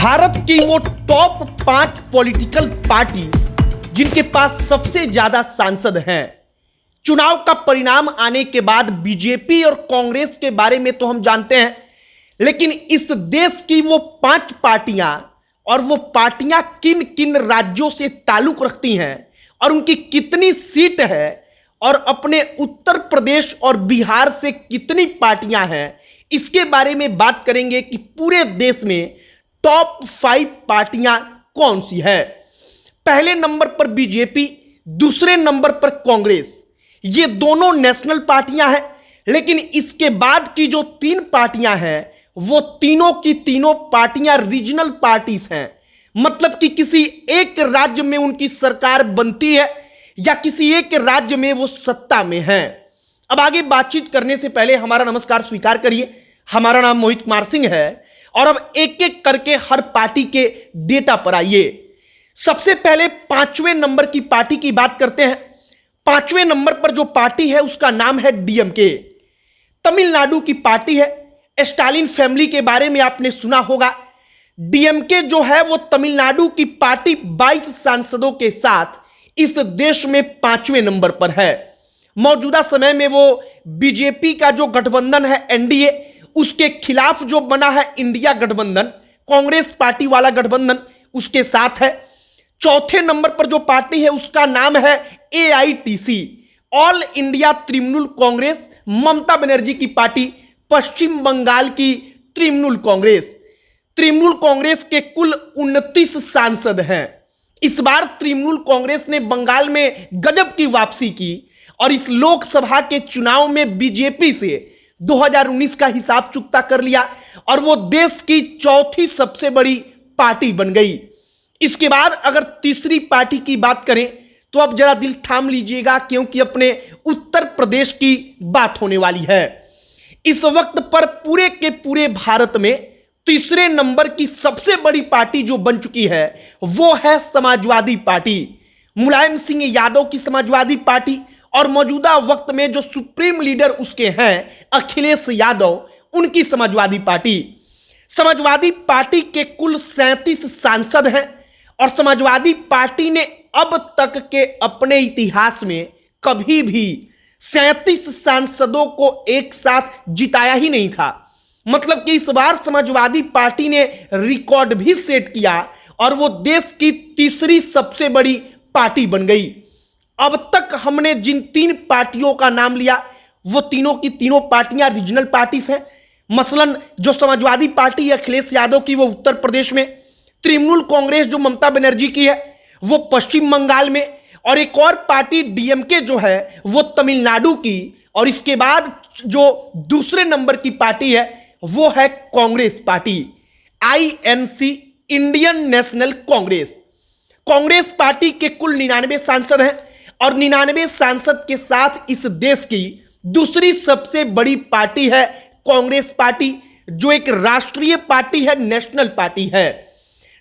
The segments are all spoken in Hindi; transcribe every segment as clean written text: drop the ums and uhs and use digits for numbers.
भारत की वो टॉप 5 पॉलिटिकल पार्टी जिनके पास सबसे ज्यादा सांसद हैं। चुनाव का परिणाम आने के बाद बीजेपी और कांग्रेस के बारे में तो हम जानते हैं, लेकिन इस देश की वो 5 पार्टियां और वो पार्टियां किन किन राज्यों से ताल्लुक रखती हैं और उनकी कितनी सीट है और अपने उत्तर प्रदेश और बिहार से कितनी पार्टियां हैं, इसके बारे में बात करेंगे कि पूरे देश में टॉप 5 पार्टियां कौन सी है। पहले नंबर पर बीजेपी, दूसरे नंबर पर कांग्रेस। ये दोनों नेशनल पार्टियां हैं, लेकिन इसके बाद की जो 3 पार्टियां हैं वो तीनों की तीनों पार्टियां रीजनल पार्टीज हैं। मतलब कि किसी एक राज्य में उनकी सरकार बनती है या किसी एक राज्य में वो सत्ता में है। अब आगे बातचीत करने से पहले हमारा नमस्कार स्वीकार करिए। हमारा नाम मोहित कुमार सिंह है और अब एक एक करके हर पार्टी के डेटा पर आइए। सबसे पहले 5वें नंबर की पार्टी की बात करते हैं। 5वें नंबर पर जो पार्टी है उसका नाम है डीएमके। तमिलनाडु की पार्टी है। स्टालिन फैमिली के बारे में आपने सुना होगा। डीएमके जो है वो तमिलनाडु की पार्टी 22 सांसदों के साथ इस देश में 5वें नंबर पर है। मौजूदा समय में वो बीजेपी का जो गठबंधन है एनडीए, उसके खिलाफ जो बना है इंडिया गठबंधन, कांग्रेस पार्टी वाला गठबंधन, उसके साथ है। चौथे नंबर पर जो पार्टी है उसका नाम है AITC, all India Trinamool Congress, Mamata Banerjee की पार्टी, पश्चिम बंगाल की तृणमूल कांग्रेस। तृणमूल कांग्रेस के कुल 29 सांसद हैं। इस बार तृणमूल कांग्रेस ने बंगाल में गजब की वापसी की और इस लोकसभा के चुनाव में बीजेपी से 2019 का हिसाब चुकता कर लिया और वो देश की चौथी सबसे बड़ी पार्टी बन गई। इसके बाद अगर तीसरी पार्टी की बात करें तो अब जरा दिल थाम लीजिएगा, क्योंकि अपने उत्तर प्रदेश की बात होने वाली है। इस वक्त पर पूरे के पूरे भारत में तीसरे नंबर की सबसे बड़ी पार्टी जो बन चुकी है वो है समाजवादी पार्टी। मुलायम सिंह यादव की समाजवादी पार्टी और मौजूदा वक्त में जो सुप्रीम लीडर उसके हैं अखिलेश यादव, उनकी समाजवादी पार्टी। समाजवादी पार्टी के कुल 37 सांसद हैं और समाजवादी पार्टी ने अब तक के अपने इतिहास में कभी भी 37 सांसदों को एक साथ जिताया ही नहीं था। मतलब कि इस बार समाजवादी पार्टी ने रिकॉर्ड भी सेट किया और वो देश की तीसरी सबसे बड़ी पार्टी बन गई। अब तक हमने जिन 3 पार्टियों का नाम लिया वो तीनों की तीनों पार्टियां रीजनल पार्टीज हैं। मसलन जो समाजवादी पार्टी अखिलेश यादव की वो उत्तर प्रदेश में, तृणमूल कांग्रेस जो ममता बनर्जी की है वो पश्चिम बंगाल में, और एक और पार्टी डीएमके जो है वो तमिलनाडु की, और इसके बाद जो दूसरे नंबर की पार्टी है वो है Congress party, INC, Indian national Congress. Congress party के कुल 99 सांसद हैं और 99 सांसद के साथ इस देश की दूसरी सबसे बड़ी पार्टी है कांग्रेस पार्टी, जो एक राष्ट्रीय पार्टी है, नेशनल पार्टी है।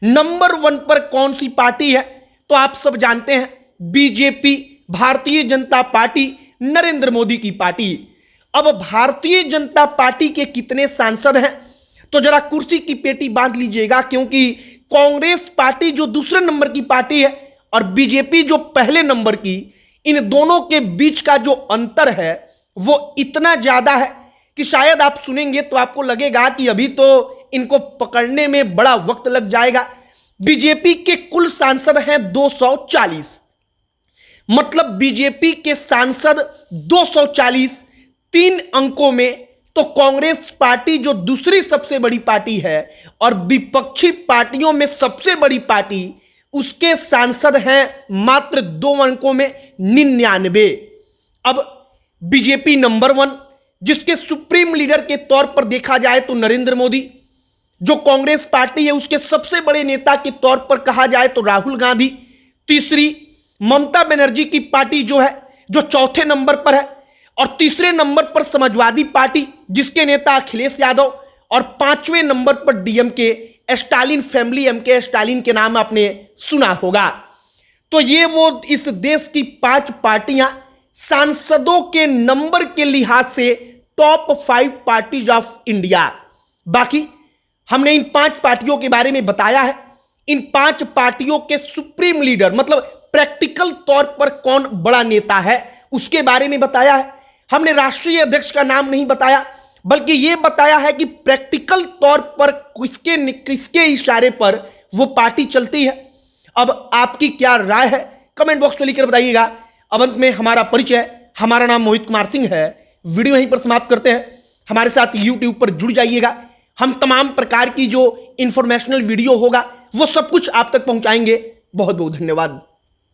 नंबर 1 पर कौन सी पार्टी है तो आप सब जानते हैं, बीजेपी, भारतीय जनता पार्टी, नरेंद्र मोदी की पार्टी। अब भारतीय जनता पार्टी के कितने सांसद हैं तो जरा कुर्सी की पेटी बांध लीजिएगा, क्योंकि कांग्रेस पार्टी जो दूसरे नंबर की पार्टी है और बीजेपी जो पहले नंबर की, इन दोनों के बीच का जो अंतर है वो इतना ज्यादा है कि शायद आप सुनेंगे तो आपको लगेगा कि अभी तो इनको पकड़ने में बड़ा वक्त लग जाएगा। बीजेपी के कुल सांसद हैं 240। मतलब बीजेपी के सांसद 240 3 अंकों में, तो कांग्रेस पार्टी जो दूसरी सबसे बड़ी पार्टी है और विपक्षी पार्टियों में सबसे बड़ी पार्टी, उसके सांसद हैं मात्र 2 अंकों में 99। अब बीजेपी नंबर 1, जिसके सुप्रीम लीडर के तौर पर देखा जाए तो नरेंद्र मोदी, जो कांग्रेस पार्टी है उसके सबसे बड़े नेता के तौर पर कहा जाए तो राहुल गांधी। तीसरी ममता बनर्जी की पार्टी जो है जो चौथे नंबर पर है, और तीसरे नंबर पर समाजवादी पार्टी जिसके नेता अखिलेश यादव, और 5वें नंबर पर डीएमके, स्टालिन फैमिली, एमके स्टालिन के नाम आपने सुना होगा। तो ये वो इस देश की 5 पार्टियां सांसदों के नंबर के लिहाज से टॉप 5 पार्टीज ऑफ इंडिया। बाकी हमने इन 5 पार्टियों के बारे में बताया है। इन 5 पार्टियों के सुप्रीम लीडर मतलब प्रैक्टिकल तौर पर कौन बड़ा नेता है उसके बारे में बताया है। हमने राष्ट्रीय अध्यक्ष का नाम नहीं बताया, बल्कि यह बताया है कि प्रैक्टिकल तौर पर किसके इशारे पर वो पार्टी चलती है। अब आपकी क्या राय है कमेंट बॉक्स में लिखकर बताइएगा। अब अंत में हमारा परिचय, हमारा नाम मोहित कुमार सिंह है। वीडियो यहीं पर समाप्त करते हैं। हमारे साथ YouTube पर जुड़ जाइएगा। हम तमाम प्रकार की जो इंफॉर्मेशनल वीडियो होगा वो सब कुछ आप तक पहुंचाएंगे। बहुत बहुत धन्यवाद।